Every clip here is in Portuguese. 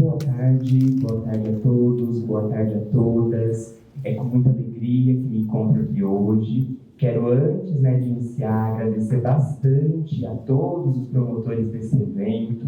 Boa tarde a todos, boa tarde a todas. É com muita alegria que me encontro aqui hoje. Quero, antes de iniciar, agradecer bastante a todos os promotores desse evento,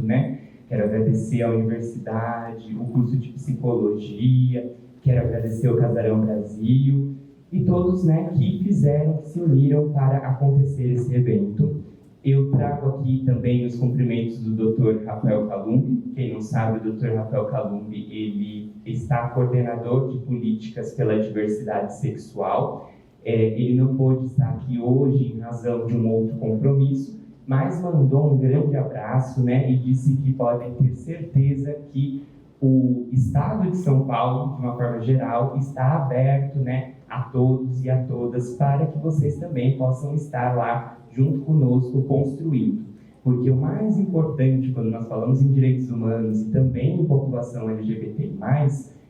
Quero agradecer à universidade, o curso de psicologia, quero agradecer ao Casarão Brasil e todos, que se uniram para acontecer esse evento. Eu trago aqui também os cumprimentos do Dr. Rafael Calumbi. Quem não sabe, o Dr. Rafael Calumbi, ele está coordenador de políticas pela diversidade sexual. Ele não pôde estar aqui hoje em razão de um outro compromisso, mas mandou um grande abraço, e disse que podem ter certeza que o Estado de São Paulo, de uma forma geral, está aberto, a todos e a todas, para que vocês também possam estar lá junto conosco, construindo. Porque o mais importante, quando nós falamos em direitos humanos e também em população LGBTI+,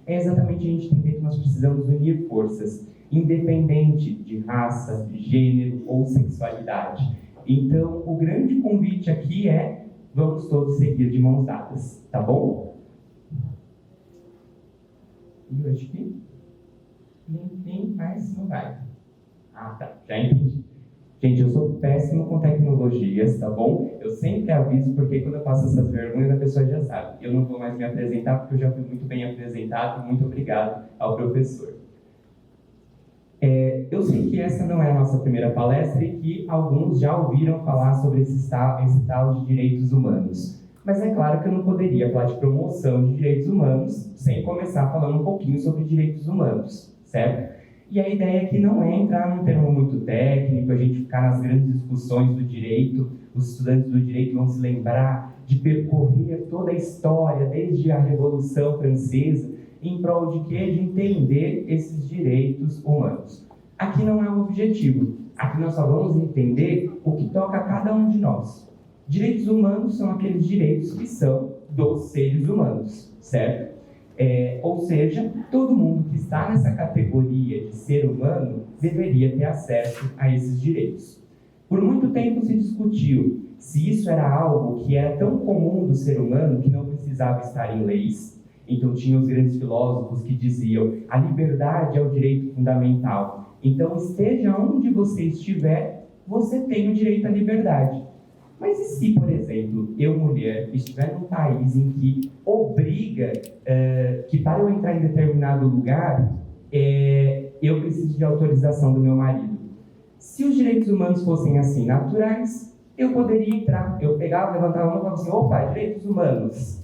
é exatamente a gente entender que nós precisamos unir forças, independente de raça, gênero ou sexualidade. Então, o grande convite aqui é: vamos todos seguir de mãos dadas, tá bom? Eu acho que nem mais não vai. Ah, tá, já entendi. Gente, eu sou péssimo com tecnologias, tá bom? Eu sempre aviso, porque quando eu faço essas vergonhas, a pessoa já sabe. Eu não vou mais me apresentar, porque eu já fui muito bem apresentado. Muito obrigado ao professor. Eu sei que essa não é a nossa primeira palestra e que alguns já ouviram falar sobre esse tal de direitos humanos. Mas é claro que eu não poderia falar de promoção de direitos humanos sem começar falando um pouquinho sobre direitos humanos, certo? E a ideia aqui não é entrar num termo muito técnico, a gente ficar nas grandes discussões do direito. Os estudantes do direito vão se lembrar de percorrer toda a história, desde a Revolução Francesa, em prol de quê? De entender esses direitos humanos. Aqui não é o objetivo. Aqui nós só vamos entender o que toca a cada um de nós. Direitos humanos são aqueles direitos que são dos seres humanos, certo? Ou seja, todo mundo que está nessa categoria de ser humano deveria ter acesso a esses direitos. Por muito tempo se discutiu se isso era algo que era tão comum do ser humano que não precisava estar em leis. Então tinha os grandes filósofos que diziam: a liberdade é o direito fundamental. Então, esteja onde você estiver, você tem o direito à liberdade. Mas e se, por exemplo, eu, mulher, estiver num país em que obriga que para eu entrar em determinado lugar, eu preciso de autorização do meu marido? Se os direitos humanos fossem assim, naturais, eu poderia entrar. Eu pegava, levantava a mão e falava assim: opa, direitos humanos,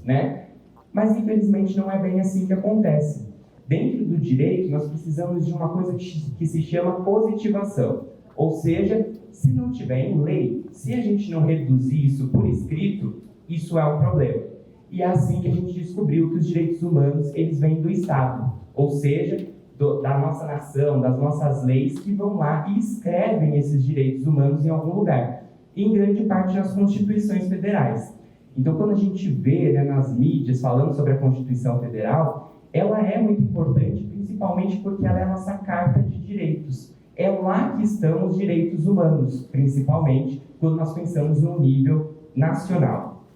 Mas, infelizmente, não é bem assim que acontece. Dentro do direito, nós precisamos de uma coisa que se chama positivação. Ou seja, se não tiver em lei, se a gente não reduzir isso por escrito, isso é um problema. E é assim que a gente descobriu que os direitos humanos, eles vêm do Estado. Ou seja, da nossa nação, das nossas leis, que vão lá e escrevem esses direitos humanos em algum lugar. E, em grande parte, nas constituições federais. Então, quando a gente vê nas mídias falando sobre a Constituição Federal, ela é muito importante, principalmente porque ela é a nossa carta de direitos. É lá que estão os direitos humanos, principalmente quando nós pensamos no nível nacional.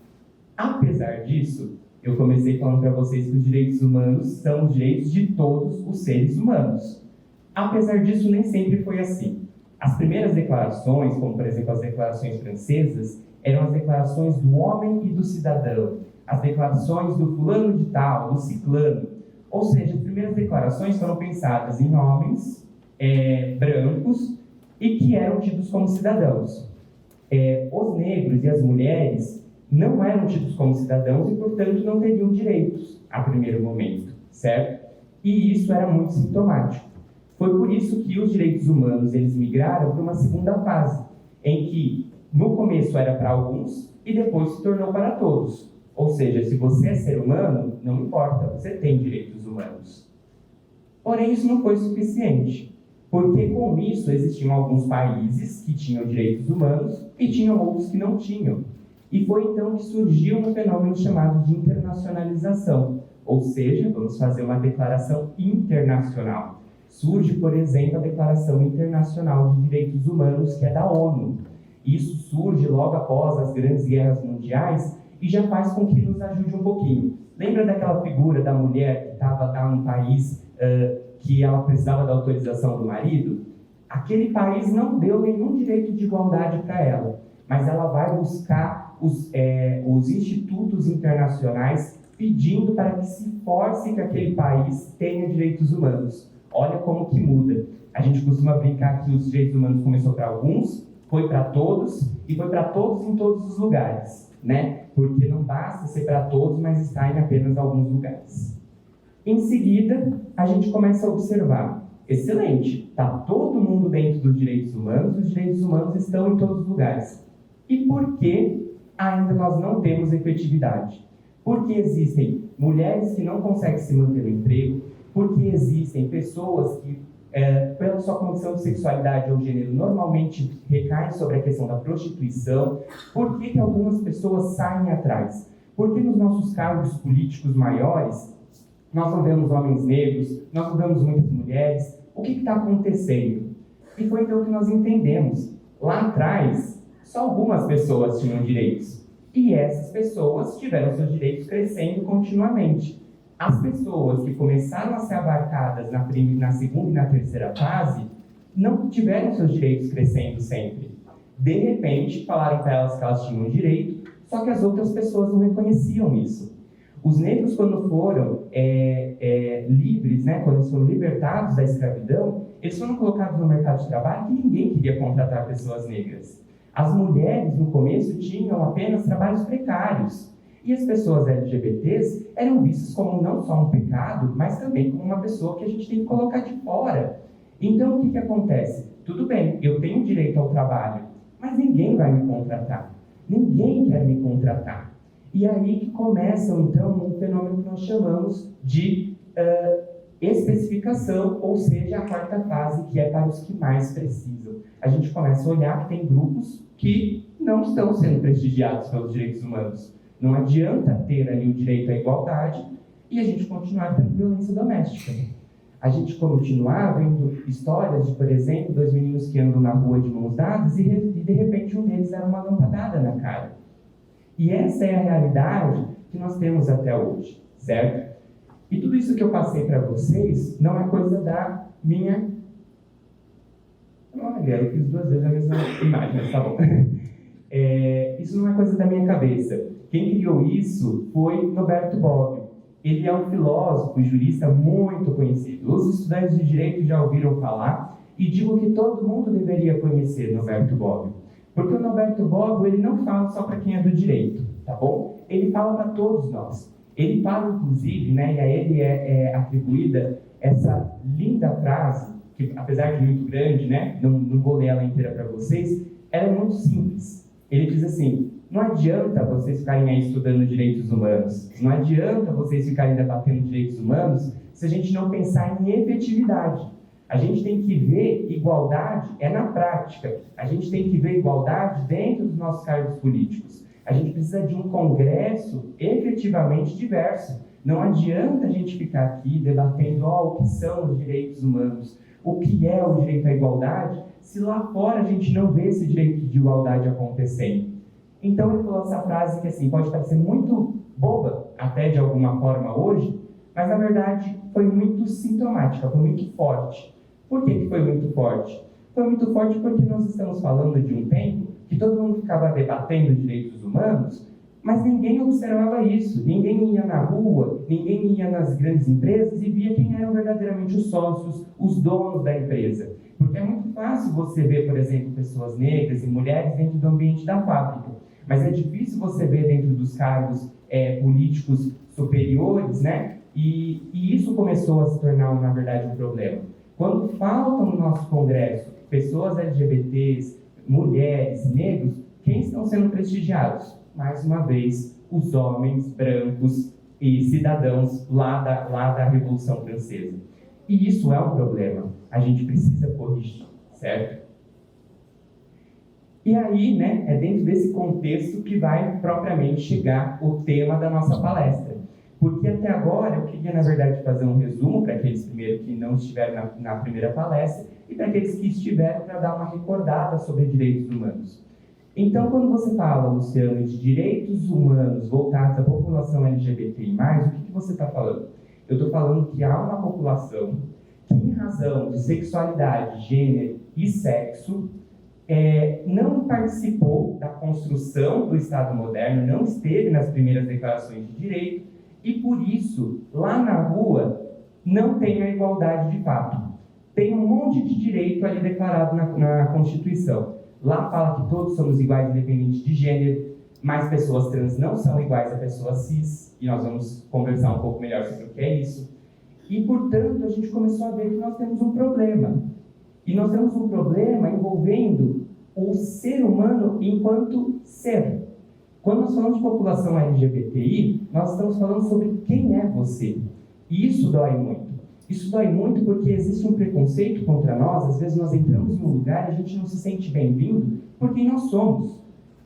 Apesar disso, eu comecei falando para vocês que os direitos humanos são os direitos de todos os seres humanos. Apesar disso, nem sempre foi assim. As primeiras declarações, como por exemplo as declarações francesas, eram as declarações do homem e do cidadão, as declarações do fulano de tal, do ciclano. Ou seja, as primeiras declarações foram pensadas em homens brancos e que eram tidos como cidadãos. Os negros e as mulheres não eram tidos como cidadãos e, portanto, não teriam direitos a primeiro momento, certo? E isso era muito sintomático. Foi por isso que os direitos humanos eles migraram para uma segunda fase, em que no começo era para alguns e depois se tornou para todos. Ou seja, se você é ser humano, não importa, você tem direitos humanos. Porém, isso não foi suficiente, porque com isso existiam alguns países que tinham direitos humanos e tinham outros que não tinham. E foi então que surgiu um fenômeno chamado de internacionalização, ou seja, vamos fazer uma declaração internacional. Surge, por exemplo, a Declaração Internacional de Direitos Humanos, que é da ONU. Isso surge logo após as grandes guerras mundiais, e já faz com que nos ajude um pouquinho. Lembra daquela figura da mulher que estava lá num país que ela precisava da autorização do marido? Aquele país não deu nenhum direito de igualdade para ela, mas ela vai buscar os institutos internacionais pedindo para que se force que aquele país tenha direitos humanos. Olha como que muda. A gente costuma brincar que os direitos humanos começou para alguns, foi para todos e foi para todos em todos os lugares, né? Porque não basta ser para todos, mas está em apenas alguns lugares. Em seguida, a gente começa a observar, excelente, está todo mundo dentro dos direitos humanos, os direitos humanos estão em todos os lugares. E por que ainda nós não temos efetividade? Porque existem mulheres que não conseguem se manter no emprego, porque existem pessoas que, pela sua condição de sexualidade ou gênero, normalmente recaem sobre a questão da prostituição. Por que algumas pessoas saem atrás? Porque nos nossos cargos políticos maiores, nós não vemos homens negros, nós não vemos muitas mulheres. O que está acontecendo? E foi então que nós entendemos. Lá atrás, só algumas pessoas tinham direitos. E essas pessoas tiveram seus direitos crescendo continuamente. As pessoas que começaram a ser abarcadas na segunda e na terceira fase não tiveram seus direitos crescendo sempre. De repente, falaram para elas que elas tinham direito, só que as outras pessoas não reconheciam isso. Os negros, quando foram livres, né, quando eles foram libertados da escravidão, eles foram colocados no mercado de trabalho e ninguém queria contratar pessoas negras. As mulheres, no começo, tinham apenas trabalhos precários. E as pessoas LGBTs eram vistas como não só um pecado, mas também como uma pessoa que a gente tem que colocar de fora. Então, o que acontece? Tudo bem, eu tenho direito ao trabalho, mas ninguém vai me contratar. Ninguém quer me contratar. E aí que começa, então, um fenômeno que nós chamamos de especificação, ou seja, a quarta fase, que é para os que mais precisam. A gente começa a olhar que tem grupos que não estão sendo prestigiados pelos direitos humanos. Não adianta ter ali o direito à igualdade e a gente continuar tendo violência doméstica. A gente continuar vendo histórias de, por exemplo, 2 meninos que andam na rua de mãos dadas e de repente um deles era uma lampadada na cara. E essa é a realidade que nós temos até hoje, certo? E tudo isso que eu passei para vocês não é coisa da minha... Olha, eu fiz 2 vezes a mesma imagem, mas tá bom. Isso não é coisa da minha cabeça. Quem criou isso foi Norberto Bobbio. Ele é um filósofo e jurista muito conhecido. Os estudantes de direito já ouviram falar e digo que todo mundo deveria conhecer Norberto Bobbio. Porque o Norberto Bobbio, ele não fala só para quem é do direito, tá bom? Ele fala para todos nós. Ele fala, inclusive, né, e a ele é atribuída essa linda frase, que apesar de muito grande, né, não vou ler ela inteira para vocês, ela é muito simples. Ele diz assim: não adianta vocês ficarem aí estudando direitos humanos, não adianta vocês ficarem debatendo direitos humanos se a gente não pensar em efetividade. A gente tem que ver igualdade na prática. A gente tem que ver igualdade dentro dos nossos cargos políticos. A gente precisa de um Congresso efetivamente diverso. Não adianta a gente ficar aqui debatendo o que são os direitos humanos, o que é o direito à igualdade, se lá fora a gente não vê esse direito de igualdade acontecendo. Então ele falou essa frase que assim, pode parecer muito boba, até de alguma forma hoje, mas na verdade foi muito sintomática, foi muito forte. Por que foi muito forte? Foi muito forte porque nós estamos falando de um tempo que todo mundo ficava debatendo direitos humanos, mas ninguém observava isso, ninguém ia na rua, ninguém ia nas grandes empresas e via quem eram verdadeiramente os sócios, os donos da empresa. Porque é muito fácil você ver, por exemplo, pessoas negras e mulheres dentro do ambiente da fábrica, mas é difícil você ver dentro dos cargos políticos superiores, né? E isso começou a se tornar, na verdade, um problema. Quando faltam no nosso Congresso pessoas LGBTs, mulheres, negros, quem estão sendo prestigiados? Mais uma vez, os homens brancos e cidadãos lá da Revolução Francesa. E isso é um problema. A gente precisa corrigir, certo? E aí, né, é dentro desse contexto que vai propriamente chegar o tema da nossa palestra. Porque até agora eu queria, na verdade, fazer um resumo para aqueles primeiro que não estiveram na primeira palestra e para aqueles que estiveram para dar uma recordada sobre direitos humanos. Então, quando você fala, Luciano, de direitos humanos voltados à população LGBTI+, o que você está falando? Eu estou falando que há uma população que, em razão de sexualidade, gênero e sexo, não participou da construção do Estado moderno, não esteve nas primeiras declarações de direito, e por isso, lá na rua, não tem a igualdade de fato. Tem um monte de direito ali declarado na Constituição. Lá fala que todos somos iguais, independente de gênero, mas pessoas trans não são iguais a pessoas cis, e nós vamos conversar um pouco melhor sobre o que é isso. E, portanto, a gente começou a ver que nós temos um problema. E nós temos um problema envolvendo o ser humano enquanto ser. Quando nós falamos de população LGBTI, nós estamos falando sobre quem é você. E isso dói muito. Isso dói muito porque existe um preconceito contra nós. Às vezes nós entramos num lugar e a gente não se sente bem-vindo por quem nós somos.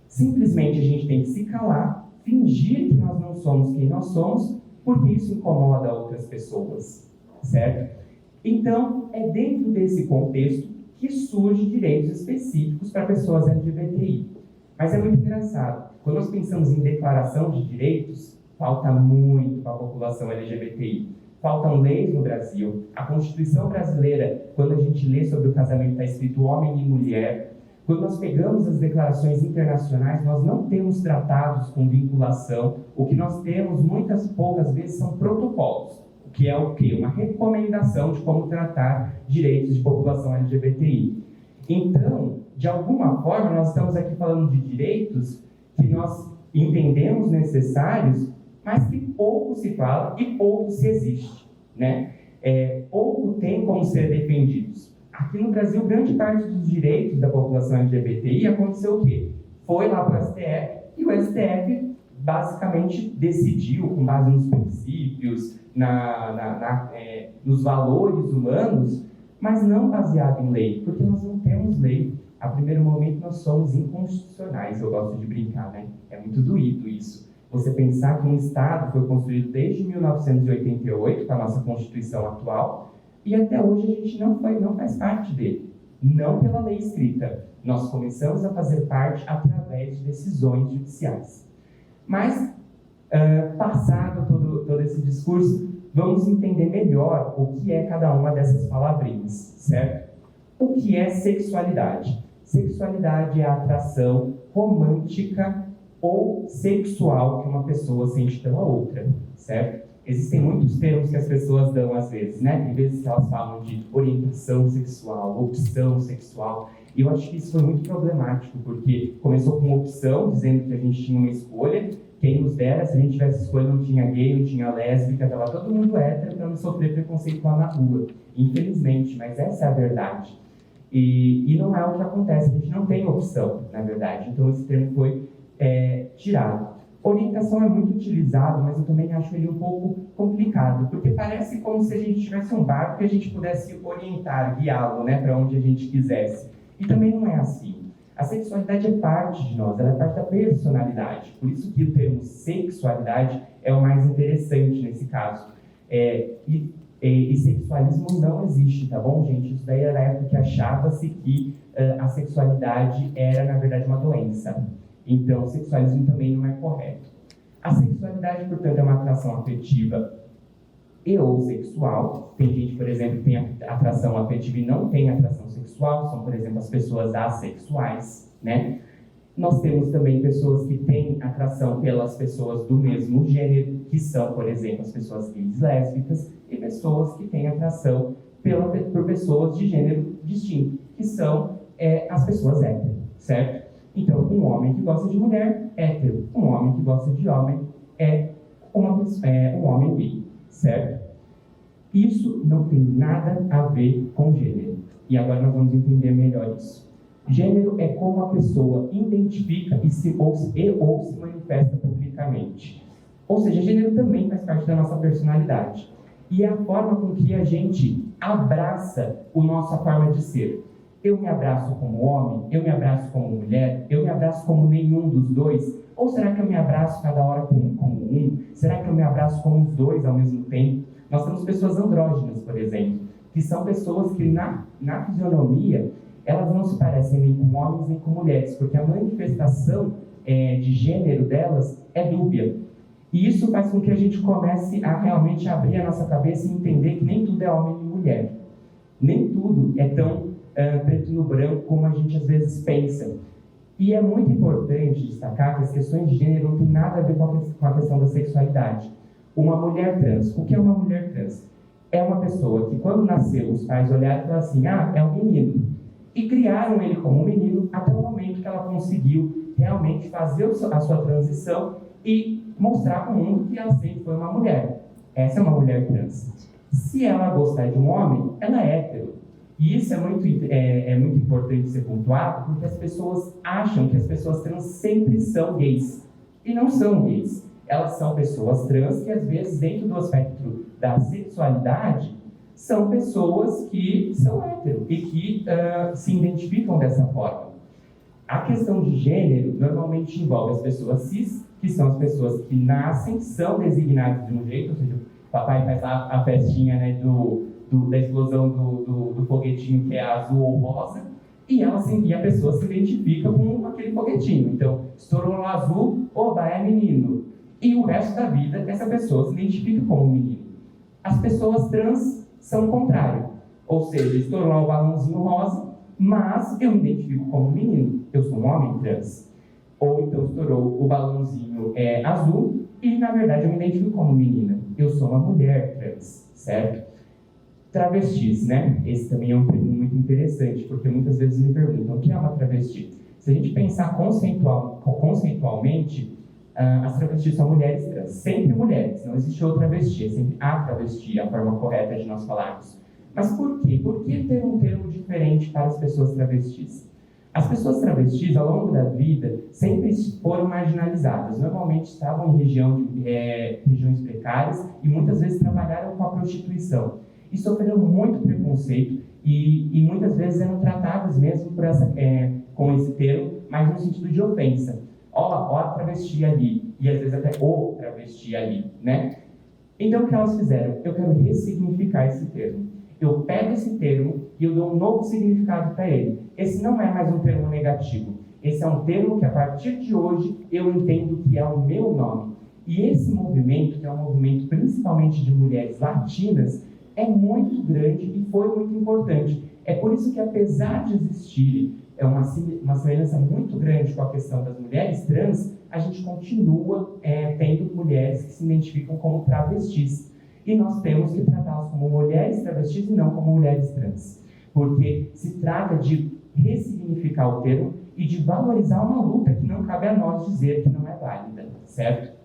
Simplesmente a gente tem que se calar, fingir que nós não somos quem nós somos, porque isso incomoda outras pessoas, certo? Então, é dentro desse contexto que surgem direitos específicos para pessoas LGBTI. Mas é muito engraçado. Quando nós pensamos em declaração de direitos, falta muito para a população LGBTI. Faltam leis no Brasil. A Constituição brasileira, quando a gente lê sobre o casamento, está escrito homem e mulher. Quando nós pegamos as declarações internacionais, nós não temos tratados com vinculação. O que nós temos, poucas vezes, são protocolos. O que é o quê? Uma recomendação de como tratar direitos de população LGBTI. Então, de alguma forma, nós estamos aqui falando de direitos que nós entendemos necessários, mas que pouco se fala e pouco se existe, né? Pouco tem como ser defendidos. Aqui no Brasil, grande parte dos direitos da população LGBTI aconteceu o quê? Foi lá para o STF, e o STF basicamente decidiu, com base nos princípios, nos valores humanos, mas não baseado em lei, porque nós não temos lei. A primeiro momento, nós somos inconstitucionais, eu gosto de brincar, né? É muito doído isso. Você pensar que um Estado foi construído desde 1988, com a nossa Constituição atual, e até hoje a gente não faz parte dele. Não pela lei escrita. Nós começamos a fazer parte através de decisões judiciais. Mas, passado todo esse discurso, vamos entender melhor o que é cada uma dessas palavrinhas, certo? O que é sexualidade? Sexualidade é a atração romântica ou sexual que uma pessoa sente pela outra, certo? Existem muitos termos que as pessoas dão às vezes, né? Tem vezes que elas falam de orientação sexual, opção sexual, e eu acho que isso foi muito problemático, porque começou com opção, dizendo que a gente tinha uma escolha, quem nos dera, se a gente tivesse escolha, não tinha gay, não tinha lésbica, estava todo mundo hétero para não sofrer preconceito lá na rua, infelizmente, mas essa é a verdade. E não é o que acontece, a gente não tem opção, na verdade, então esse termo foi tirado. Orientação é muito utilizado, mas eu também acho ele um pouco complicado, porque parece como se a gente tivesse um barco e a gente pudesse orientar, guiá-lo, né, para onde a gente quisesse. E também não é assim. A sexualidade é parte de nós, ela é parte da personalidade. Por isso que o termo sexualidade é o mais interessante nesse caso. E sexualismo não existe, tá bom, gente? Isso daí era a época que achava-se que a sexualidade era, na verdade, uma doença. Então, o sexualismo também não é correto. A sexualidade, portanto, é uma atração afetiva e ou sexual. Tem gente, por exemplo, que tem atração afetiva e não tem atração sexual. São, por exemplo, as pessoas assexuais, né? Nós temos também pessoas que têm atração pelas pessoas do mesmo gênero, que são, por exemplo, as pessoas gays e lésbicas, e pessoas que têm atração por pessoas de gênero distinto, que são as pessoas héteros, certo? Então, um homem que gosta de mulher, hétero. Um homem que gosta de homem um homem bi, certo? Isso não tem nada a ver com gênero. E agora nós vamos entender melhor isso. Gênero é como a pessoa identifica ou se manifesta publicamente. Ou seja, gênero também faz parte da nossa personalidade. E é a forma com que a gente abraça a nossa forma de ser. Eu me abraço como homem? Eu me abraço como mulher? Eu me abraço como nenhum dos dois? Ou será que eu me abraço cada hora como um? Será que eu me abraço como os dois ao mesmo tempo? Nós temos pessoas andrógenas, por exemplo, que são pessoas que na fisionomia elas não se parecem nem com homens nem com mulheres, porque a manifestação de gênero delas é dúbia. E isso faz com que a gente comece a realmente abrir a nossa cabeça e entender que nem tudo é homem e mulher. Nem tudo é tão preto no branco como a gente às vezes pensa. E é muito importante destacar que as questões de gênero não têm nada a ver com a questão da sexualidade. Uma mulher trans, o que é uma mulher trans? É uma pessoa que, quando nasceu, os pais olharam e falaram assim, é um menino. E criaram ele como um menino até o momento que ela conseguiu realmente fazer a sua transição e mostrar para o mundo que ela sempre foi uma mulher. Essa é uma mulher trans. Se ela gostar de um homem, ela é hétero. E isso é muito importante ser pontuado, porque as pessoas acham que as pessoas trans sempre são gays. E não são gays. Elas são pessoas trans que, às vezes, dentro do aspecto da sexualidade, são pessoas que são hétero e que se identificam dessa forma. A questão de gênero normalmente envolve as pessoas cis, que são as pessoas que nascem, são designadas de um jeito, ou seja, o papai faz a festinha, né, da explosão do foguetinho que é azul ou rosa, e a pessoa se identifica com aquele foguetinho. Então, estourou no azul, oba, é menino. E o resto da vida, essa pessoa se identifica como menino. As pessoas trans são o contrário. Ou seja, estourou lá o balãozinho rosa, mas eu me identifico como menino. Eu sou um homem trans. Ou então estourou o balãozinho azul e, na verdade, eu me identifico como menina. Eu sou uma mulher trans, certo? Travestis, né? Esse também é um termo muito interessante, porque muitas vezes me perguntam o que é uma travesti. Se a gente pensar conceitualmente, as travestis são mulheres trans, sempre mulheres, não existe outra travesti, é sempre a travesti, a forma correta de nós falarmos. Mas por quê? Por que ter um termo diferente para as pessoas travestis? As pessoas travestis, ao longo da vida, sempre foram marginalizadas. Normalmente estavam em regiões precárias e muitas vezes trabalharam com a prostituição. E sofreram muito preconceito e muitas vezes eram tratadas mesmo com esse termo, mas no sentido de ofensa. Ó a travesti ali, e às vezes até o travesti ali, né? Então o que elas fizeram? Eu quero ressignificar esse termo. Eu pego esse termo e eu dou um novo significado para ele. Esse não é mais um termo negativo. Esse é um termo que, a partir de hoje, eu entendo que é o meu nome. E esse movimento, que é um movimento principalmente de mulheres latinas, é muito grande e foi muito importante. É por isso que, apesar de existir uma semelhança muito grande com a questão das mulheres trans, a gente continua tendo mulheres que se identificam como travestis. E nós temos que tratá-las como mulheres travestis e não como mulheres trans. Porque se trata de ressignificar o termo e de valorizar uma luta que não cabe a nós dizer que não é válida, certo?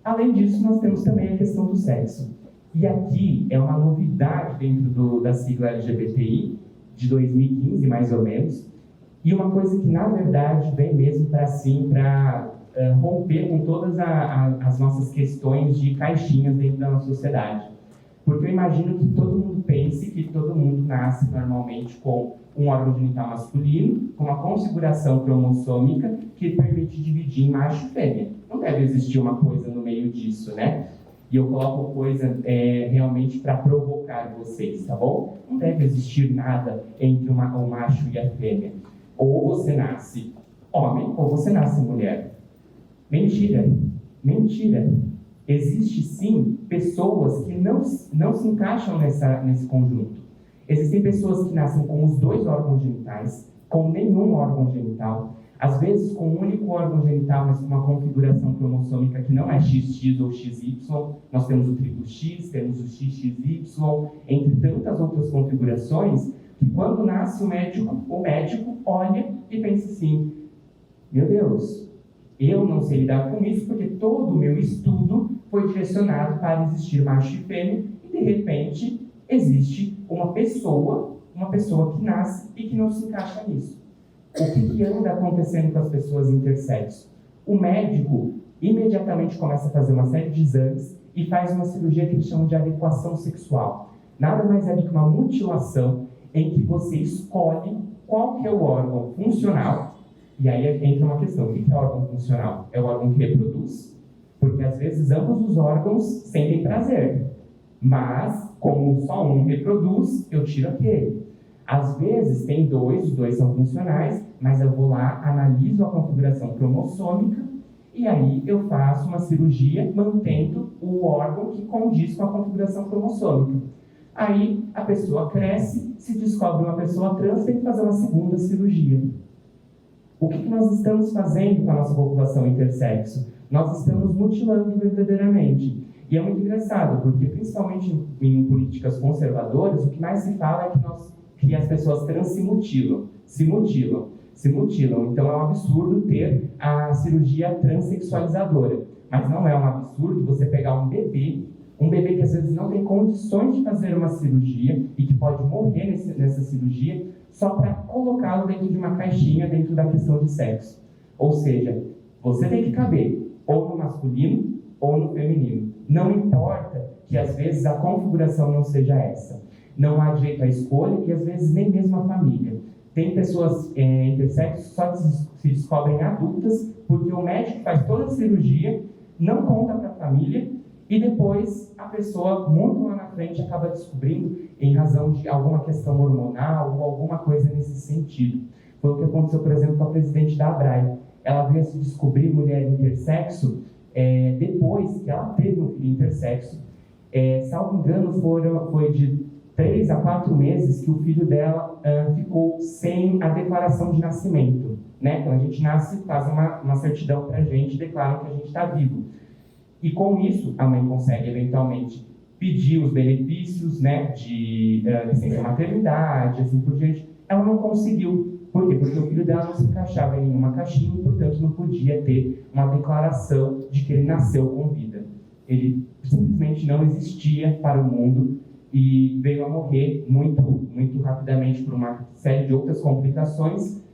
Além disso, nós temos também a questão do sexo. E aqui é uma novidade dentro da sigla LGBTI, de 2015, mais ou menos, e uma coisa que, na verdade, vem mesmo para romper com todas as nossas questões de caixinhas dentro da nossa sociedade. Porque eu imagino que todo mundo pense que todo mundo nasce normalmente com um órgão genital masculino, com uma configuração cromossômica que permite dividir em macho e fêmea. Não deve existir uma coisa no meio disso, né? E eu coloco coisa realmente para provocar vocês, tá bom? Não deve existir nada entre o macho e a fêmea. Ou você nasce homem, ou você nasce mulher. Mentira. Mentira. Existe, sim, pessoas que não se encaixam nesse conjunto. Existem pessoas que nascem com os dois órgãos genitais, com nenhum órgão genital, às vezes com um único órgão genital, mas com uma configuração cromossômica que não é XX ou XY. Nós temos o triplo X, temos o XXY, entre tantas outras configurações, que quando nasce o médico olha e pensa assim, meu Deus, eu não sei lidar com isso porque todo o meu estudo foi direcionado para existir macho e fêmea e, de repente, existe uma pessoa que nasce e que não se encaixa nisso. O que anda acontecendo com as pessoas intersexo? O médico imediatamente começa a fazer uma série de exames e faz uma cirurgia que eles chamam de adequação sexual. Nada mais é do que uma mutilação em que você escolhe qual que é o órgão funcional. E aí entra uma questão, o que é órgão funcional? É o órgão que reproduz? Porque às vezes ambos os órgãos sentem prazer, mas como só um reproduz, eu tiro aquele. Às vezes tem os dois são funcionais, mas eu vou lá, analiso a configuração cromossômica e aí eu faço uma cirurgia mantendo o órgão que condiz com a configuração cromossômica. Aí a pessoa cresce, se descobre uma pessoa trans, tem que fazer uma segunda cirurgia. O que nós estamos fazendo com a nossa população intersexo? Nós estamos mutilando verdadeiramente. E é muito engraçado, porque principalmente em políticas conservadoras, o que mais se fala é que as pessoas trans se mutilam. Então é um absurdo ter a cirurgia transexualizadora. Mas não é um absurdo você pegar um bebê que às vezes não tem condições de fazer uma cirurgia e que pode morrer nessa cirurgia só para colocá-lo dentro de uma caixinha dentro da questão de sexo. Ou seja, você tem que caber ou no masculino ou no feminino. Não importa que às vezes a configuração não seja essa. Não há direito à escolha e às vezes nem mesmo a família. Tem pessoas intersexos que só se descobrem adultas porque o médico faz toda a cirurgia, não conta para a família e depois a pessoa, muito lá na frente, acaba descobrindo em razão de alguma questão hormonal ou alguma coisa nesse sentido. Foi o que aconteceu, por exemplo, com a presidente da ABRAE. Ela veio a se descobrir mulher intersexo depois que ela teve um filho intersexo. Salvo engano, foi de 3 a 4 meses que o filho dela ficou sem a declaração de nascimento. Né? Quando a gente nasce, faz uma certidão para a gente, declaram que a gente está vivo. E com isso, a mãe consegue, eventualmente, pedir os benefícios, né, de licença maternidade, assim por diante. Ela não conseguiu. Por quê? Porque o filho dela não se encaixava em nenhuma caixinha e, portanto, não podia ter uma declaração de que ele nasceu com vida. Ele simplesmente não existia para o mundo e veio a morrer muito, muito rapidamente por uma série de outras complicações.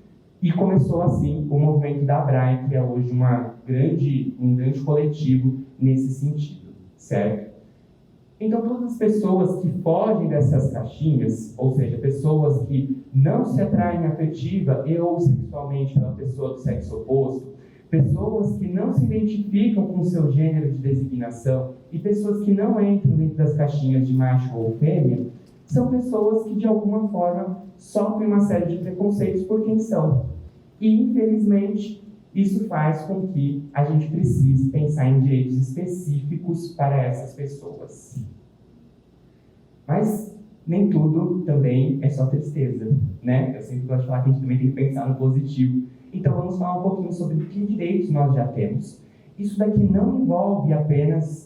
E começou assim o movimento da ABRAE, que é hoje um grande coletivo nesse sentido, certo? Então, todas as pessoas que fogem dessas caixinhas, ou seja, pessoas que não se atraem afetiva e ou sexualmente pela pessoa do sexo oposto, pessoas que não se identificam com o seu gênero de designação e pessoas que não entram dentro das caixinhas de macho ou fêmea, são pessoas que, de alguma forma, sofrem uma série de preconceitos por quem são. E, infelizmente, isso faz com que a gente precise pensar em direitos específicos para essas pessoas. Mas nem tudo também é só tristeza, né? Eu sempre gosto de falar que a gente também tem que pensar no positivo. Então, vamos falar um pouquinho sobre que direitos nós já temos. Isso daqui não envolve apenas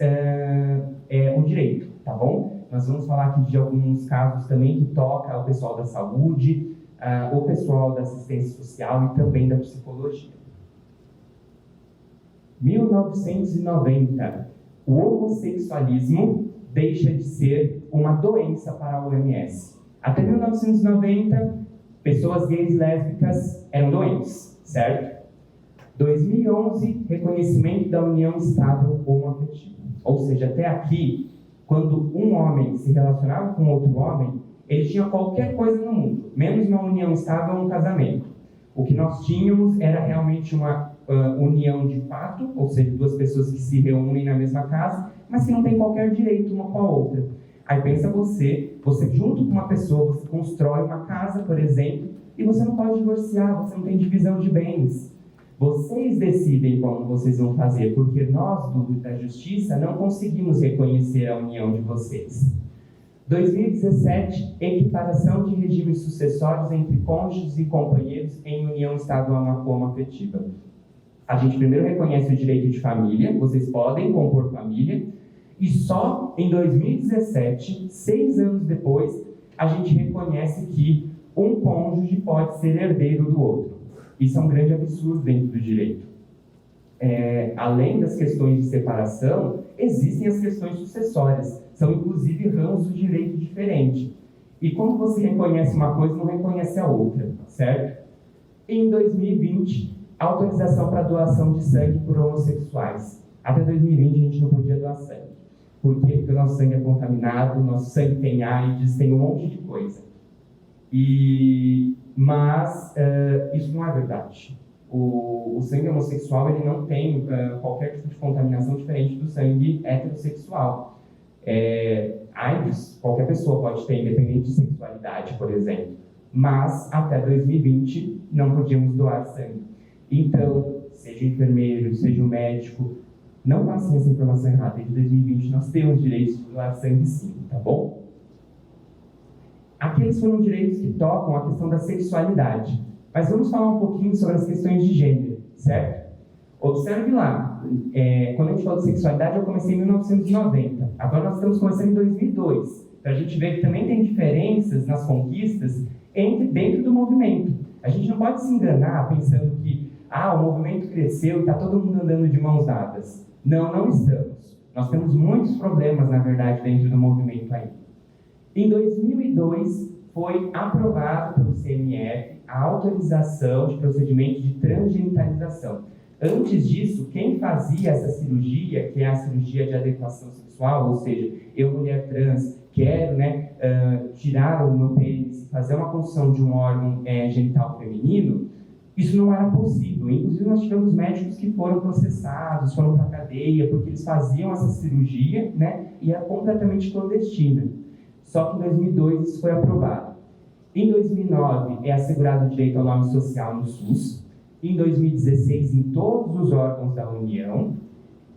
um direito, tá bom? Nós vamos falar aqui de alguns casos também que toca o pessoal da saúde, o pessoal da assistência social e também da psicologia. 1990, o homossexualismo deixa de ser uma doença para a OMS. Até 1990, pessoas gays e lésbicas eram doentes, certo? 2011, reconhecimento da união estável homoafetiva. Ou seja, até aqui, quando um homem se relacionava com outro homem, ele tinha qualquer coisa no mundo, menos uma união estável ou um casamento. O que nós tínhamos era realmente uma união de fato, ou seja, duas pessoas que se reúnem na mesma casa, mas que não tem qualquer direito uma com a outra. Aí pensa você junto com uma pessoa, você constrói uma casa, por exemplo, e você não pode divorciar, você não tem divisão de bens. Vocês decidem como vocês vão fazer, porque nós, da Justiça, não conseguimos reconhecer a união de vocês. 2017, equiparação de regimes sucessórios entre cônjuges e companheiros em união estadual homoafetiva. A gente primeiro reconhece o direito de família, vocês podem compor família, e só em 2017, 6 anos depois, a gente reconhece que um cônjuge pode ser herdeiro do outro. Isso é um grande absurdo dentro do direito. Além das questões de separação, existem as questões sucessórias. São, inclusive, ramos do direito diferente. E quando você reconhece uma coisa, não reconhece a outra, certo? Em 2020, autorização para doação de sangue por homossexuais. Até 2020, a gente não podia doar sangue. Por quê? Porque o nosso sangue é contaminado, o nosso sangue tem AIDS, tem um monte de coisa. Mas isso não é verdade. O sangue homossexual ele não tem qualquer tipo de contaminação diferente do sangue heterossexual. AIDS, qualquer pessoa pode ter, independente de sexualidade, por exemplo. mas até 2020 não podíamos doar sangue. Então, seja o enfermeiro, seja o médico, não passem essa informação errada. Em 2020 nós temos direito de doar sangue sim, tá bom? Aqueles foram direitos que tocam a questão da sexualidade. Mas vamos falar um pouquinho sobre as questões de gênero, certo? Observe lá, quando a gente fala de sexualidade, eu comecei em 1990. Agora nós estamos começando em 2002. Para a gente ver que também tem diferenças nas conquistas dentro do movimento. A gente não pode se enganar pensando que o movimento cresceu e está todo mundo andando de mãos dadas. Não, não estamos. Nós temos muitos problemas, na verdade, dentro do movimento ainda. Em 2002, foi aprovado pelo CMF a autorização de procedimento de transgenitalização. Antes disso, quem fazia essa cirurgia, que é a cirurgia de adequação sexual, ou seja, eu, mulher trans, quero tirar o meu pênis, fazer uma construção de um órgão genital feminino, isso não era possível. Inclusive, nós tivemos médicos que foram processados, foram para a cadeia, porque eles faziam essa cirurgia, e era completamente clandestina. Só que em 2002 isso foi aprovado. Em 2009 é assegurado o direito ao nome social no SUS. Em 2016 em todos os órgãos da União.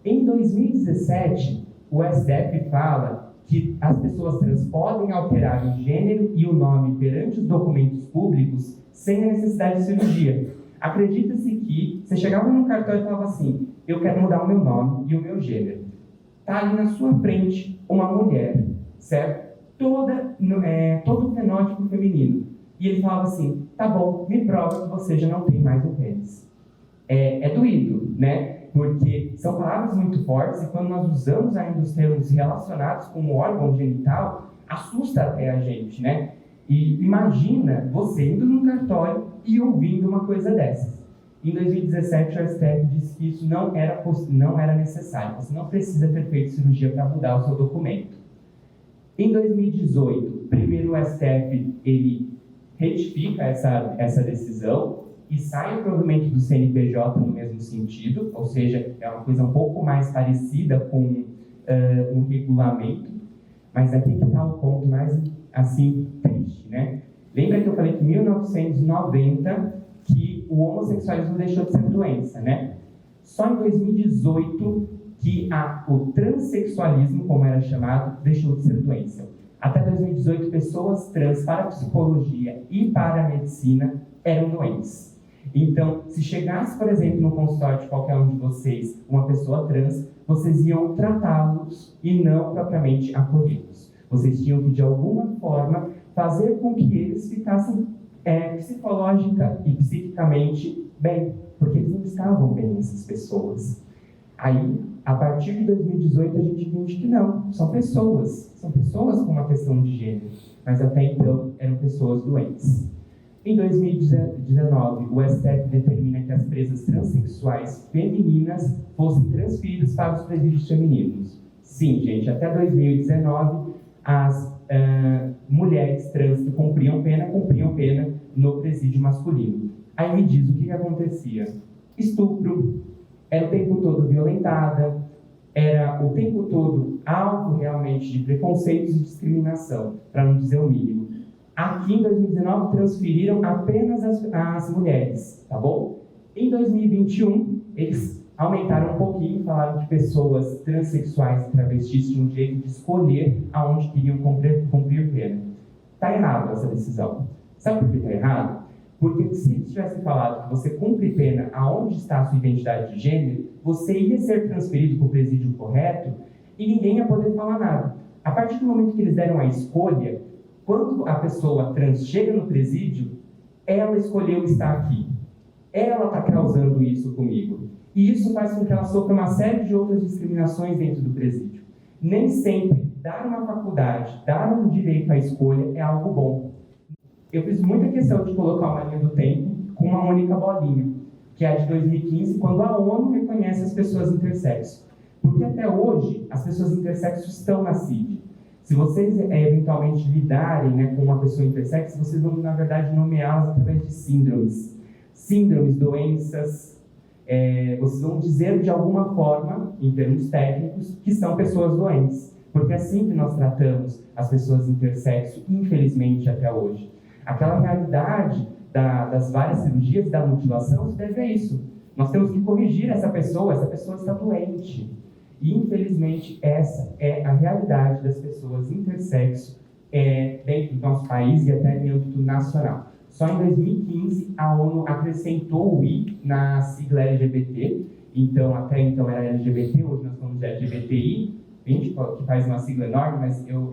Em 2017 o STF fala que as pessoas trans podem alterar o gênero e o nome perante os documentos públicos sem a necessidade de cirurgia. Acredita-se que você chegava num cartório e falava assim: eu quero mudar o meu nome e o meu gênero. Está ali na sua frente uma mulher, certo? Todo o fenótipo feminino. E ele falava assim: tá bom, me prova que você já não tem mais um pênis. É doído, né? Porque são palavras muito fortes e quando nós usamos ainda os termos relacionados com o órgão genital, assusta até a gente, né? E imagina você indo num cartório e ouvindo uma coisa dessas. Em 2017, o STF disse que isso não era necessário. Você não precisa ter feito cirurgia para mudar o seu documento. Em 2018, primeiro o STF ele retifica essa decisão e sai o provimento do CNPJ no mesmo sentido, ou seja, é uma coisa um pouco mais parecida com um regulamento, mas aqui que está o ponto mais, assim, triste, né? Lembra que eu falei que em 1990 que o homossexualismo deixou de ser doença, né? Só em 2018 que o transexualismo, como era chamado, deixou de ser doença. Até 2018, pessoas trans para a psicologia e para a medicina eram doentes. Então, se chegasse, por exemplo, no consultório de qualquer um de vocês, uma pessoa trans, vocês iam tratá-los e não propriamente acolhê-los. Vocês tinham que, de alguma forma, fazer com que eles ficassem psicológica e psiquicamente bem, porque eles não estavam bem, essas pessoas. Aí, a partir de 2018, a gente entende que não, são pessoas com uma questão de gênero, mas até então eram pessoas doentes. Em 2019, o STF determina que as presas transexuais femininas fossem transferidas para os presídios femininos. Sim, gente, até 2019, as mulheres trans que cumpriam pena no presídio masculino. Aí me diz o que acontecia. Estupro, era o tempo todo violentada, era o tempo todo alvo realmente de preconceitos e discriminação, para não dizer o mínimo. Aqui em 2019 transferiram apenas as mulheres, tá bom? Em 2021, eles aumentaram um pouquinho, falaram que pessoas transexuais e travestis tinham o direito de escolher aonde queriam cumprir pena. Está errado essa decisão. Sabe por que está errado? Porque se eles tivessem falado que você cumpre pena aonde está a sua identidade de gênero, você ia ser transferido para o presídio correto e ninguém ia poder falar nada. A partir do momento que eles deram a escolha, quando a pessoa trans chega no presídio, ela escolheu estar aqui. Ela está causando isso comigo. E isso faz com que ela sofra uma série de outras discriminações dentro do presídio. Nem sempre dar uma faculdade, dar um direito à escolha é algo bom. Eu fiz muita questão de colocar uma linha do tempo com uma única bolinha, que é a de 2015, quando a ONU reconhece as pessoas intersexo. Porque até hoje, as pessoas intersexo estão na CID. Se vocês eventualmente lidarem com uma pessoa intersexo, vocês vão, na verdade, nomeá-las através de síndromes. Síndromes, doenças, vocês vão dizer de alguma forma, em termos técnicos, que são pessoas doentes. Porque é assim que nós tratamos as pessoas intersexo, infelizmente, até hoje. Aquela realidade das várias cirurgias e da mutilação se deve a isso. Nós temos que corrigir essa pessoa está doente. E, infelizmente, essa é a realidade das pessoas intersexo dentro do nosso país e até em âmbito nacional. Só em 2015, a ONU acrescentou o I na sigla LGBT. Então, até então era LGBT, hoje nós falamos de LGBTI, que faz uma sigla enorme, mas eu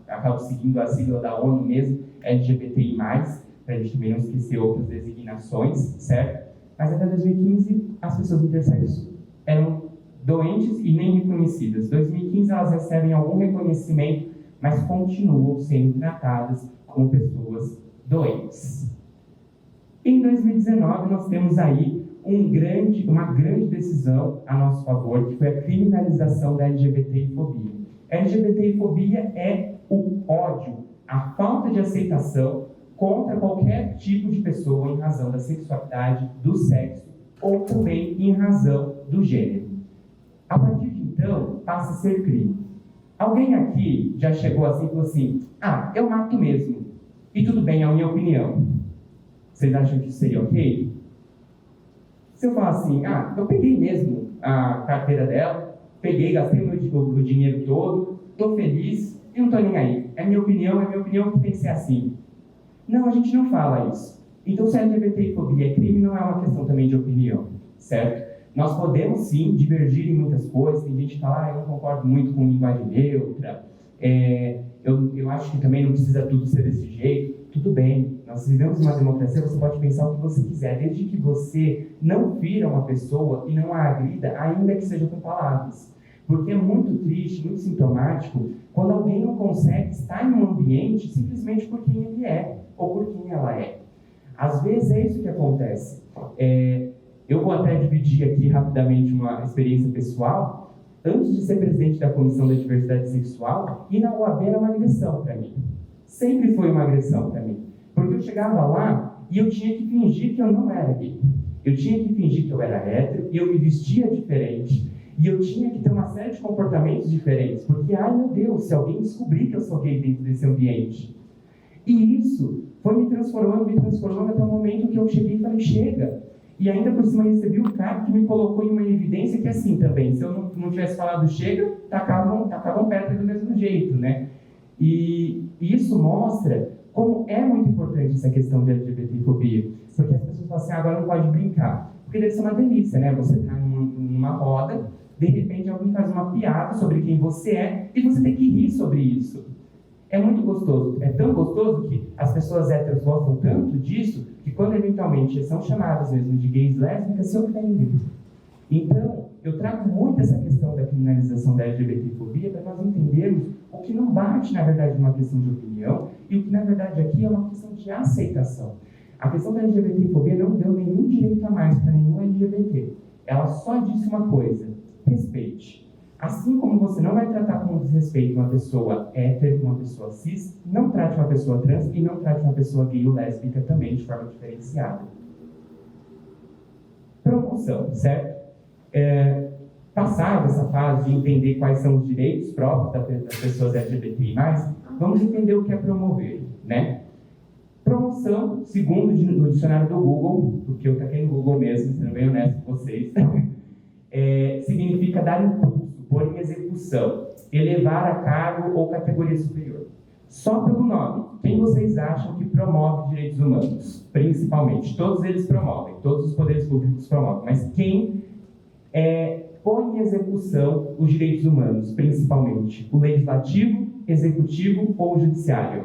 acabo seguindo a sigla da ONU mesmo, LGBTI+, para a gente também não esquecer outras designações, certo? Mas até 2015, as pessoas intersexo eram doentes e nem reconhecidas. Em 2015, elas recebem algum reconhecimento, mas continuam sendo tratadas como pessoas doentes. Em 2019, nós temos aí uma grande decisão a nosso favor, que foi a criminalização da LGBTfobia. A LGBTfobia é o ódio, a falta de aceitação contra qualquer tipo de pessoa em razão da sexualidade, do sexo ou também em razão do gênero. A partir de então, passa a ser crime. Alguém aqui já chegou assim e falou assim: eu mato mesmo. E tudo bem, é a minha opinião. Vocês acham que isso seria ok? Se eu falar assim, eu peguei mesmo a carteira dela, gastei o meu dinheiro todo, estou feliz e não estou nem aí. É minha opinião que tem que ser assim. Não, a gente não fala isso. Então, se a LGBTfobia é crime, não é uma questão também de opinião, certo? Nós podemos, sim, divergir em muitas coisas. Tem gente que fala, eu não concordo muito com linguagem neutra, eu acho que também não precisa tudo ser desse jeito. Tudo bem, nós vivemos uma democracia, você pode pensar o que você quiser, desde que você não fira uma pessoa e não a agrida, ainda que seja com palavras. Porque é muito triste, muito sintomático, quando alguém não consegue estar em um ambiente simplesmente por quem ele é, ou por quem ela é. Às vezes é isso que acontece. Eu vou até dividir aqui rapidamente uma experiência pessoal. Antes de ser presidente da Comissão da Diversidade Sexual, ir na UAB era uma agressão para mim. Sempre foi uma agressão para mim. Porque eu chegava lá e eu tinha que fingir que eu não era gay. Eu tinha que fingir que eu era hétero, e eu me vestia diferente. E eu tinha que ter uma série de comportamentos diferentes. Porque, meu Deus, se alguém descobrir que eu sou gay dentro desse ambiente. E isso foi me transformando até o momento que eu cheguei e falei, chega. E ainda por cima recebi um cara que me colocou em uma evidência que assim também, se eu não tivesse falado chega, tacavam pedra do mesmo jeito, né? E isso mostra como é muito importante essa questão de LGBTfobia. Porque as pessoas falam assim, agora não pode brincar. Porque deve ser uma delícia, né? Você está numa roda, de repente alguém faz uma piada sobre quem você é e você tem que rir sobre isso. É muito gostoso. É tão gostoso que as pessoas héteros gostam tanto disso que quando eventualmente são chamadas mesmo de gays lésbicas, se ofendem. Então, eu trago muito essa questão da criminalização da LGBTfobia para nós entendermos o que não bate, na verdade, numa questão de opinião e o que, na verdade, aqui é uma questão de aceitação. A questão da LGBTfobia não deu nenhum direito a mais para nenhum LGBT. Ela só disse uma coisa: respeite. Assim como você não vai tratar com desrespeito uma pessoa hétero, uma pessoa cis, não trate uma pessoa trans e não trate uma pessoa gay ou lésbica também de forma diferenciada. Promoção, certo? Passada essa fase de entender quais são os direitos próprios das pessoas LGBTI+, vamos entender o que é promover, né? Promoção, segundo o dicionário do Google, porque eu taquei no Google mesmo, sendo bem honesto com vocês, significa dar impulso, pôr em execução, elevar a cargo ou categoria superior. Só pelo nome, quem vocês acham que promove direitos humanos? Principalmente, todos eles promovem, todos os poderes públicos promovem, mas quem põe em execução os direitos humanos, principalmente? O legislativo, executivo ou o judiciário?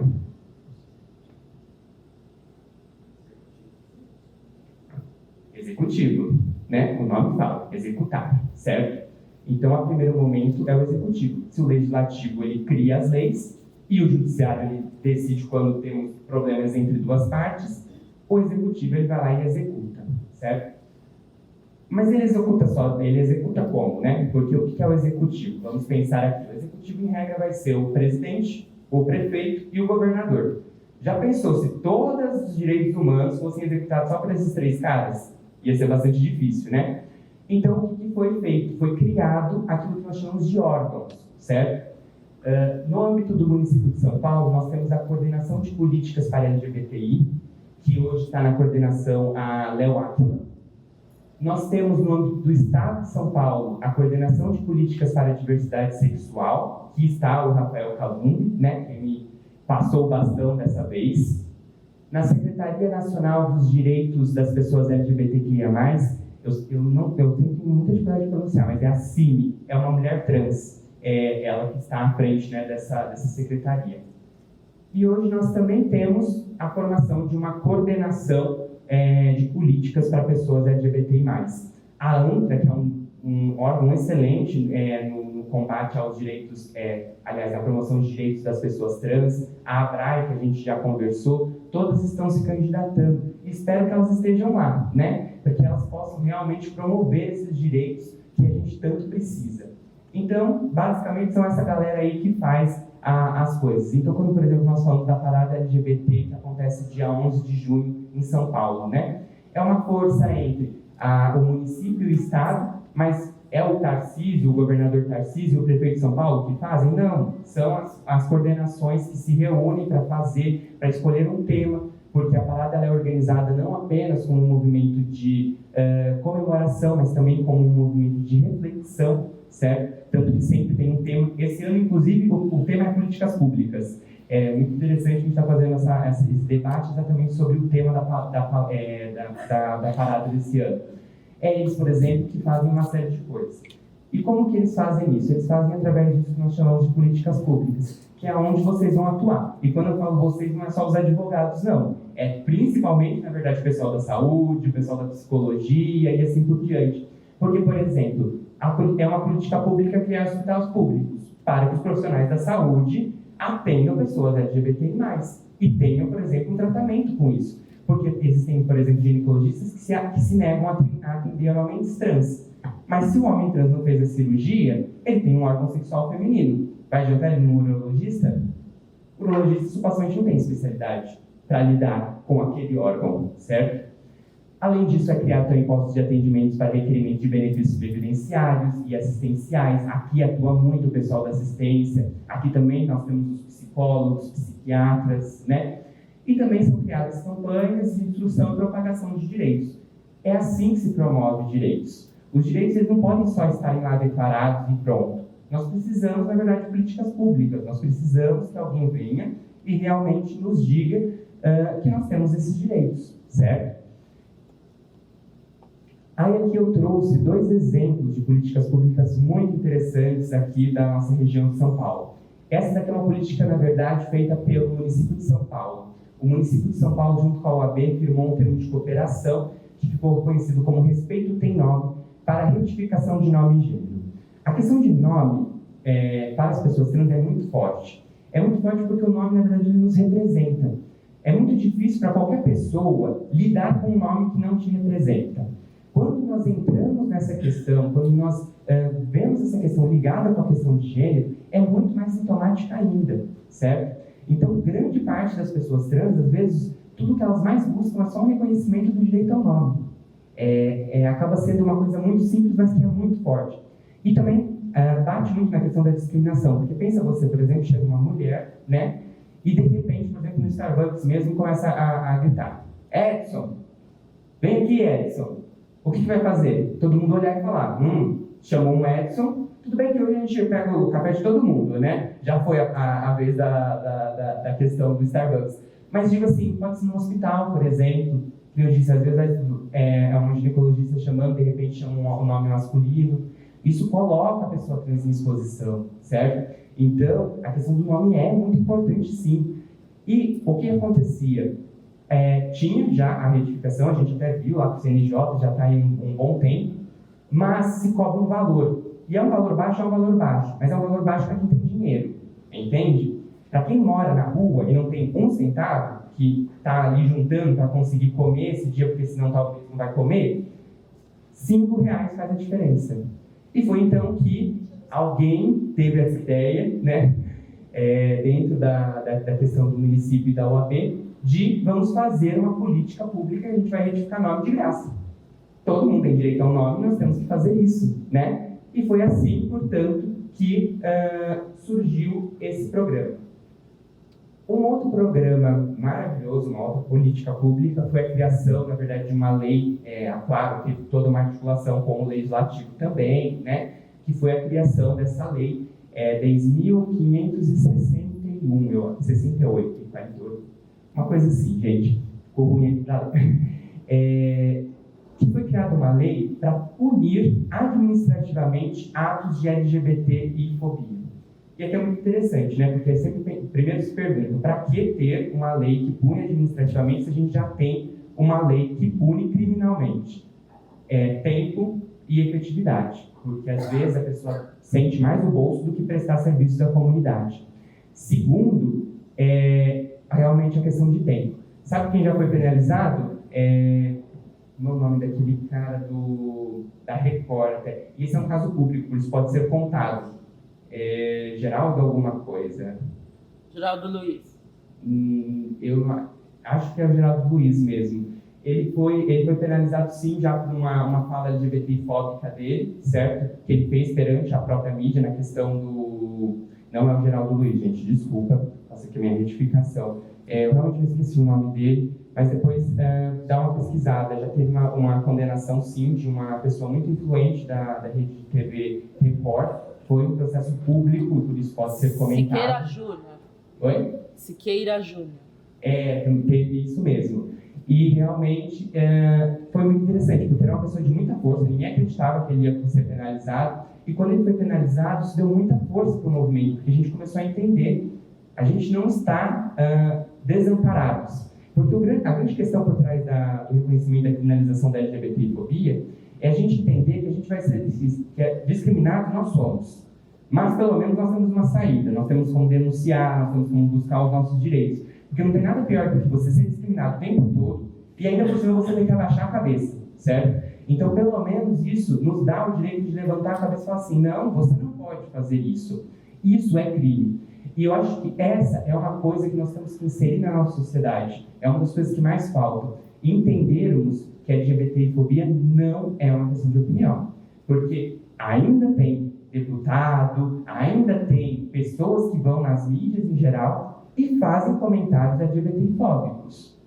Executivo, né? O nome fala, executar, certo? Então, a primeiro momento é o executivo. Se o legislativo ele cria as leis e o judiciário ele decide quando temos problemas entre duas partes, o executivo ele vai lá e executa, certo? Mas ele executa como, né? Porque o que é o executivo? Vamos pensar aqui. O executivo, em regra, vai ser o presidente, o prefeito e o governador. Já pensou se todos os direitos humanos fossem executados só por esses três caras? Ia ser bastante difícil, né? Então, o que foi feito? Foi criado aquilo que nós chamamos de órgãos, certo? No âmbito do município de São Paulo, nós temos a coordenação de políticas para LGBTI, que hoje está na coordenação a Léo Átila. Nós temos no âmbito do Estado de São Paulo a coordenação de políticas para a diversidade sexual, que está o Rafael Calumbi, né, que me passou o bastão dessa vez. Na Secretaria Nacional dos Direitos das Pessoas LGBTQIA+, eu tenho muita dificuldade de pronunciar, mas é a Cine, é uma mulher trans, ela que está à frente, né, dessa secretaria. E hoje nós também temos a formação de uma coordenação de políticas para pessoas LGBTI+. A ANTRA, que é um órgão excelente no combate aos direitos, à promoção de direitos das pessoas trans, a ABRAE, que a gente já conversou, todas estão se candidatando. E espero que elas estejam lá, né? Para que elas possam realmente promover esses direitos que a gente tanto precisa. Então, basicamente, são essa galera aí que faz as coisas. Então, quando, por exemplo, nós falamos da parada LGBT, que acontece dia 11 de junho em São Paulo, né? É uma força entre o município e o estado, mas é o Tarcísio, o governador Tarcísio e o prefeito de São Paulo que fazem? Não, são as coordenações que se reúnem para escolher um tema, porque a parada ela é organizada não apenas como um movimento de comemoração, mas também como um movimento de reflexão, certo? Tanto que sempre tem um tema. Esse ano, inclusive, o tema é políticas públicas. É muito interessante a gente estar fazendo esse debate exatamente sobre o tema da parada desse ano. Eles, por exemplo, que fazem uma série de coisas. E como que eles fazem isso? Eles fazem através disso que nós chamamos de políticas públicas, que é onde vocês vão atuar. E quando eu falo vocês, não é só os advogados, não. É principalmente, na verdade, o pessoal da saúde, o pessoal da psicologia e assim por diante. Porque, por exemplo, é uma política pública criar hospitais públicos para que os profissionais da saúde atendam pessoas LGBTI+, e tenham, por exemplo, um tratamento com isso. Porque existem, por exemplo, ginecologistas que se negam a atender homens trans. Mas se o homem trans não fez a cirurgia, ele tem um órgão sexual feminino. Vai adiantar ele no urologista? O urologista supostamente não tem especialidade para lidar com aquele órgão, certo? Além disso, é criado também postos de atendimentos para requerimento de benefícios previdenciários e assistenciais. Aqui atua muito o pessoal da assistência. Aqui também nós temos os psicólogos, psiquiatras, né? E também são criadas campanhas de instrução e propagação de direitos. É assim que se promove direitos. Os direitos eles não podem só estarem lá declarados e pronto. Nós precisamos, na verdade, de políticas públicas. Nós precisamos que alguém venha e realmente nos diga que nós temos esses direitos, certo? Aí aqui eu trouxe 2 exemplos de políticas públicas muito interessantes aqui da nossa região de São Paulo. Essa daqui é uma política, na verdade, feita pelo município de São Paulo. O município de São Paulo, junto com a OAB, firmou um termo de cooperação que ficou conhecido como Respeito Tem Nome para a retificação de nome e gênero. A questão de nome para as pessoas trans é muito forte. É muito forte porque o nome, na verdade, ele nos representa. É muito difícil para qualquer pessoa lidar com um nome que não te representa. Quando nós entramos nessa questão, quando nós vemos essa questão ligada com a questão de gênero, é muito mais sintomática ainda, certo? Então, grande parte das pessoas trans, às vezes, tudo que elas mais buscam é só um reconhecimento do direito ao nome. Acaba sendo uma coisa muito simples, mas que é muito forte. E também bate muito na questão da discriminação, porque pensa você, por exemplo, chega uma mulher, né? E de repente, por exemplo, no Starbucks mesmo, começa a gritar: Edson, vem aqui, Edson. O que vai fazer? Todo mundo olhar e falar: chamou um Edson, tudo bem que hoje a gente pega o café de todo mundo, né? Já foi a vez da questão do Starbucks. Mas digo assim, pode ser no hospital, por exemplo, que eu disse, às vezes é um ginecologista chamando, de repente chama um nome masculino. Isso coloca a pessoa trans em exposição, certo? Então, a questão do nome é muito importante, sim. E o que acontecia? Tinha já a retificação, a gente até viu lá que o CNJ já está em um bom tempo, mas se cobra um valor. E é um valor baixo, mas é um valor baixo para quem tem dinheiro, entende? Para quem mora na rua e não tem um centavo, que está ali juntando para conseguir comer esse dia, porque senão talvez não vai comer, R$5 faz a diferença. E foi então que alguém teve essa ideia, né, dentro da questão do município e da OAB, de vamos fazer uma política pública e a gente vai retificar nome de graça. Todo mundo tem direito ao nome, nós temos que fazer isso, né? E foi assim, portanto, que surgiu esse programa. Um outro programa maravilhoso, uma outra política pública, foi a criação, na verdade, de uma lei, claro, teve toda uma articulação com o legislativo também, né, que foi a criação dessa lei 10.561, 68, 48, uma coisa assim, gente, ficou ruim aqui pra lá. Que foi criada uma lei para punir administrativamente atos de LGBT e fobia. E aqui é muito interessante, né? Porque sempre primeiro se pergunta, para que ter uma lei que pune administrativamente se a gente já tem uma lei que pune criminalmente? Tempo e efetividade, porque às vezes a pessoa sente mais o bolso do que prestar serviços à comunidade. Segundo, realmente a questão de tempo. Sabe quem já foi penalizado? O nome daquele cara da Record até. Isso é um caso público, por isso pode ser contado. Geraldo alguma coisa. Geraldo Luiz. Eu acho que é o Geraldo Luiz mesmo. Ele foi penalizado sim já por uma fala LGBT-fóbica dele, certo? Que ele fez perante a própria mídia na questão do... Não é o Geraldo Luiz, gente, desculpa. Faço aqui a minha retificação. Eu realmente esqueci o nome dele, mas depois dá uma pesquisada. Já teve uma condenação sim de uma pessoa muito influente da rede de TV Record. Foi um processo público, por isso pode ser comentado. Siqueira Júnior. Oi? Siqueira Júnior. Teve isso mesmo. E realmente foi muito interessante, porque era uma pessoa de muita força, ninguém acreditava que ele ia ser penalizado. E quando ele foi penalizado, isso deu muita força para o movimento, porque a gente começou a entender, a gente não está desamparados. Porque a grande questão por trás do reconhecimento da criminalização da LGBTfobia é a gente entender que a gente vai ser discriminado, nós somos. Mas, pelo menos, nós temos uma saída. Nós temos como denunciar, nós temos como buscar os nossos direitos. Porque não tem nada pior do que você ser discriminado o tempo todo e ainda por cima você tem que abaixar a cabeça, certo? Então, pelo menos, isso nos dá o direito de levantar a cabeça e falar assim, não, você não pode fazer isso. Isso é crime. E eu acho que essa é uma coisa que nós temos que inserir na nossa sociedade. É uma das coisas que mais faltam. Entendermos que a LGBTfobia não é uma questão de opinião. Porque ainda tem deputado, ainda tem pessoas que vão nas mídias em geral e fazem comentários LGBTfóbicos.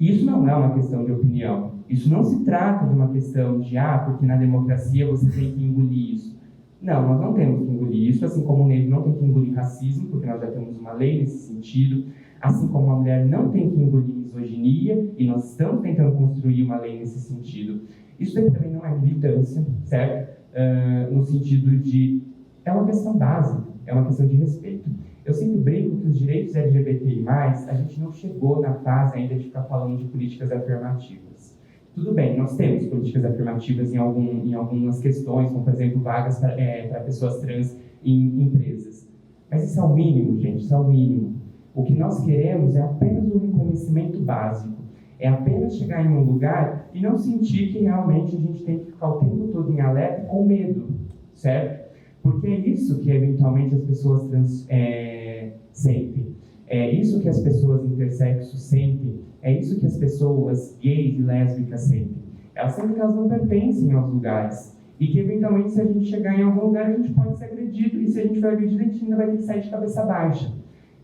Isso não é uma questão de opinião. Isso não se trata de uma questão de, porque na democracia você tem que engolir isso. Não, nós não temos que engolir isso, assim como o negro não tem que engolir racismo, porque nós já temos uma lei nesse sentido, assim como a mulher não tem que engolir misoginia, e nós estamos tentando construir uma lei nesse sentido. Isso também não é militância, certo? No sentido de... É uma questão básica, é uma questão de respeito. Eu sempre brinco que os direitos LGBTI+, a gente não chegou na fase ainda de ficar falando de políticas afirmativas. Tudo bem, nós temos políticas afirmativas em algumas questões, como, por exemplo, vagas para pessoas trans em empresas. Mas isso é o mínimo, gente, isso é o mínimo. O que nós queremos é apenas um reconhecimento básico. É apenas chegar em um lugar e não sentir que realmente a gente tem que ficar o tempo todo em alerta com medo, certo? Porque é isso que, eventualmente, as pessoas trans sentem. É isso que as pessoas intersexos sentem. É isso que as pessoas gays e lésbicas sentem. Elas sentem que elas não pertencem aos lugares. E que, eventualmente, se a gente chegar em algum lugar, a gente pode ser agredido. E se a gente for agredido, a gente ainda vai ter que sair de cabeça baixa.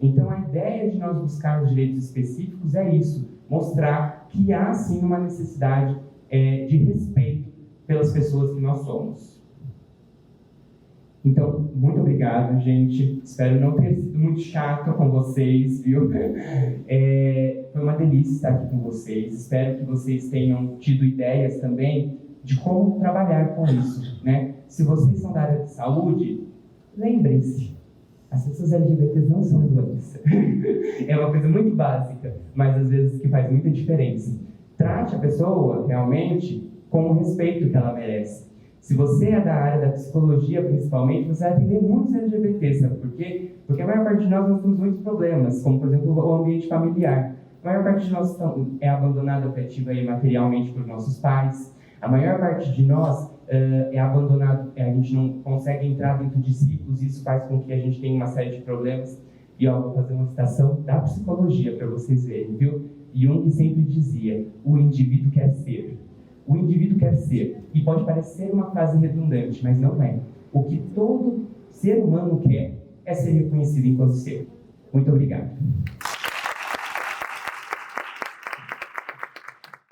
Então, a ideia de nós buscarmos direitos específicos é isso. Mostrar que há, sim, uma necessidade de respeito pelas pessoas que nós somos. Então, muito obrigado, gente. Espero não ter sido muito chato com vocês, viu? Foi uma delícia estar aqui com vocês. Espero que vocês tenham tido ideias também de como trabalhar com isso, né? Se vocês são da área de saúde, lembrem-se, as pessoas LGBTs não são doença. É uma coisa muito básica, mas às vezes que faz muita diferença. Trate a pessoa realmente com o respeito que ela merece. Se você é da área da psicologia, principalmente, você vai atender muitos LGBTs, sabe por quê? Porque a maior parte de nós temos muitos problemas, como, por exemplo, o ambiente familiar. A maior parte de nós é abandonada afetiva e materialmente por nossos pais. A maior parte de nós é abandonado, a gente não consegue entrar dentro de ciclos, e isso faz com que a gente tenha uma série de problemas. E, vou fazer uma citação da psicologia para vocês verem, viu? Jung sempre dizia, o indivíduo quer ser. O indivíduo quer ser. E pode parecer uma frase redundante, mas não é. O que todo ser humano quer é ser reconhecido enquanto ser. Muito obrigado.